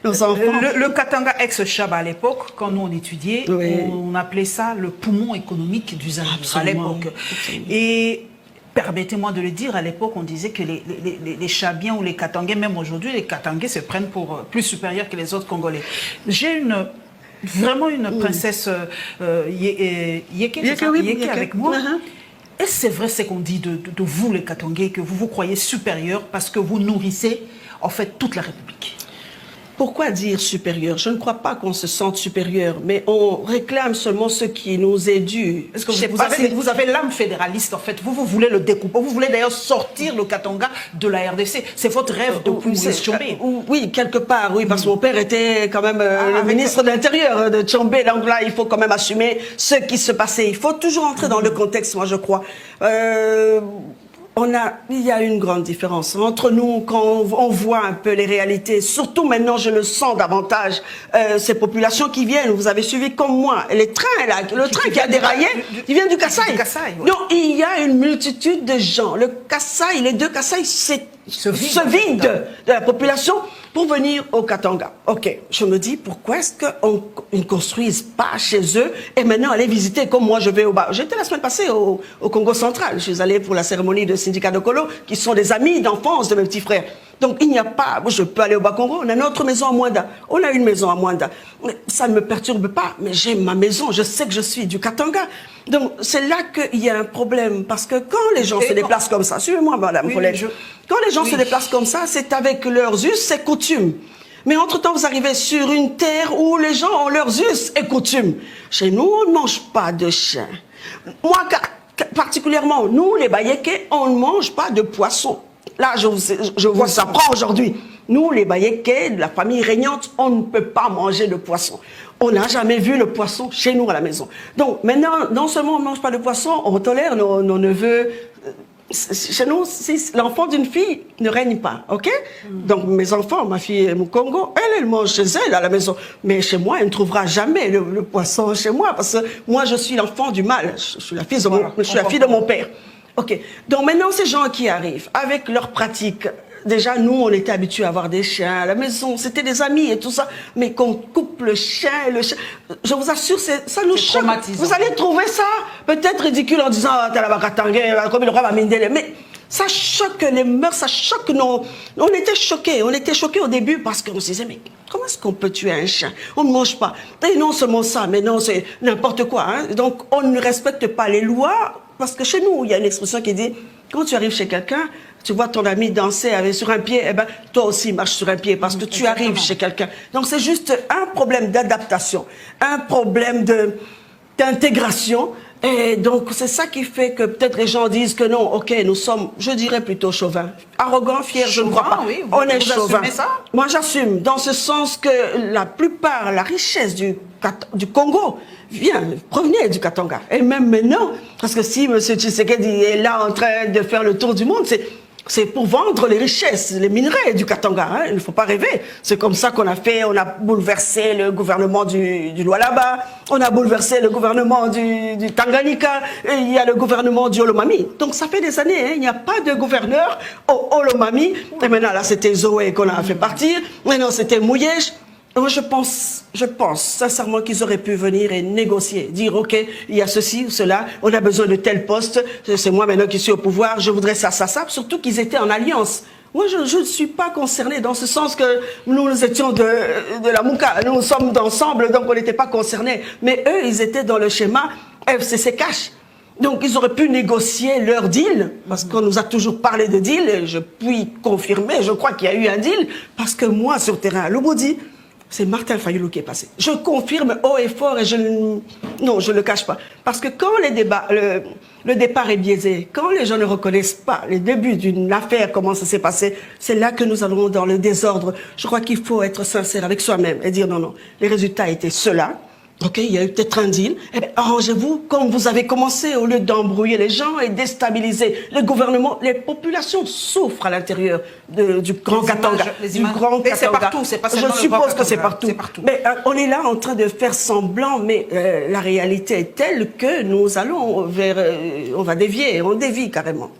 nos enfants. Le Katanga ex-Chaba à l'époque, quand nous on étudiait, oui, on appelait ça le poumon économique du Zaïre à l'époque. Et permettez-moi de le dire, à l'époque, on disait que les Chabiens ou les Katangais, même aujourd'hui, les Katangais se prennent pour plus supérieurs que les autres Congolais. J'ai vraiment une princesse Yeke avec moi. Est-ce c'est vrai ce qu'on dit de vous, les Katangais, que vous vous croyez supérieurs parce que vous nourrissez, en fait, toute la République? Pourquoi dire supérieur? Je ne crois pas qu'on se sente supérieur, mais on réclame seulement ce qui nous est dû. Parce que vous avez l'âme fédéraliste, en fait. Vous voulez le découper. Vous voulez d'ailleurs sortir le Katanga de la RDC. C'est votre rêve depuis Tchombe. Oui, quelque part, oui, parce que mon père était quand même le ministre de l'Intérieur de Tchombe. Donc là, il faut quand même assumer ce qui se passait. Il faut toujours entrer dans le contexte, moi, je crois. Il y a une grande différence entre nous quand on voit un peu les réalités. Surtout maintenant, je le sens davantage, ces populations qui viennent. Vous avez suivi comme moi. Les trains, là, le train qui a déraillé, il vient du Kasaï. Oui. Donc, il y a une multitude de gens. Le Kasaï, les deux Kasaï se vident de la population pour venir au Katanga. Ok, je me dis, pourquoi est-ce qu'ils ne construisent pas chez eux et maintenant aller visiter comme moi je vais au bas. J'étais la semaine passée au Congo central. Je suis allée pour la cérémonie de syndicat de Kolo, qui sont des amis d'enfance de mes petits frères. Donc il n'y a pas, moi je peux aller au Bas-Congo, on a notre maison à Mwanda. On a une maison à Mwanda. Ça ne me perturbe pas, mais j'ai ma maison, je sais que je suis du Katanga. Donc c'est là qu'il y a un problème, parce que quand les gens se déplacent comme ça, suivez-moi madame Colette, quand les gens se déplacent comme ça, c'est avec leurs us et coutumes. Mais entre-temps, vous arrivez sur une terre où les gens ont leurs us et coutumes. Chez nous, on ne mange pas de chien. Moi, particulièrement, nous, les Bayékés, on ne mange pas de poisson. Là, je vois ça prend aujourd'hui. Nous, les Bayékés, de la famille régnante, on ne peut pas manger de poisson. On n'a jamais vu le poisson chez nous à la maison. Donc, maintenant, non seulement on ne mange pas de poisson, on tolère nos neveux. Chez nous, l'enfant d'une fille ne règne pas, ok? Donc mes enfants, ma fille Mukongo, elle mange chez elle à la maison. Mais chez moi, elle ne trouvera jamais le poisson chez moi, parce que moi, je suis l'enfant du mal. Je suis la fille de mon père. Ok. Donc maintenant, ces gens qui arrivent avec leurs pratiques. Déjà, nous, on était habitués à avoir des chiens à la maison. C'était des amis et tout ça. Mais qu'on coupe le chien, je vous assure, ça nous choque. Vous allez trouver ça peut-être ridicule en disant « T'as la Bakatangé, comme le roi va Mindele ». Mais ça choque les mœurs, ça choque nos... On était choqués au début parce qu'on se disait « Mais comment est-ce qu'on peut tuer un chien? On ne mange pas. » Et non seulement ça, mais non, c'est n'importe quoi. Hein. Donc, on ne respecte pas les lois parce que chez nous, il y a une expression qui dit « Quand tu arrives chez quelqu'un, tu vois ton ami danser sur un pied, eh ben, toi aussi marche sur un pied parce que tu arrives chez quelqu'un. » Donc c'est juste un problème d'adaptation, un problème d'intégration. Et donc c'est ça qui fait que peut-être les gens disent que non, ok, nous sommes, je dirais plutôt chauvins. Arrogants, fiers, je ne crois pas. Oui, on est chauvins. Ça? Moi j'assume, dans ce sens que la richesse du Congo provenait du Katanga. Et même maintenant, parce que si M. Tshisekedi est là en train de faire le tour du monde, c'est pour vendre les richesses, les minerais du Katanga. Hein, il ne faut pas rêver. C'est comme ça qu'on a fait. On a bouleversé le gouvernement du Lualaba. On a bouleversé le gouvernement du Tanganyika. Et il y a le gouvernement du Olomami. Donc ça fait des années. Hein, il n'y a pas de gouverneur au Olomami. Et maintenant, là, c'était Zoé qu'on a fait partir. Maintenant, c'était Mouyèche. Moi, je pense sincèrement qu'ils auraient pu venir et négocier, dire ok, il y a ceci ou cela, on a besoin de tel poste, c'est moi maintenant qui suis au pouvoir, je voudrais ça, surtout qu'ils étaient en alliance. Moi, je ne suis pas concernée dans ce sens que nous étions de la Mouka, nous sommes ensemble, donc on n'était pas concernés. Mais eux, ils étaient dans le schéma FCC Cash. Donc, ils auraient pu négocier leur deal, parce qu'on nous a toujours parlé de deal, et je puis confirmer, je crois qu'il y a eu un deal, parce que moi, sur le terrain à Lobodi, c'est Martin Fayulu qui est passé. Je confirme haut et fort et je ne le cache pas. Parce que quand le départ est biaisé, quand les gens ne reconnaissent pas les débuts d'une affaire, comment ça s'est passé, c'est là que nous allons dans le désordre. Je crois qu'il faut être sincère avec soi-même et dire non, les résultats étaient ceux-là. Ok, il y a eu peut-être un deal. Eh bien, arrangez-vous comme vous avez commencé, au lieu d'embrouiller les gens et déstabiliser le gouvernement. Les populations souffrent à l'intérieur du Grand Katanga. C'est partout, c'est pas seulement Je suppose que c'est partout. Mais on est là en train de faire semblant, mais la réalité est telle que nous allons on va dévier, on dévie carrément.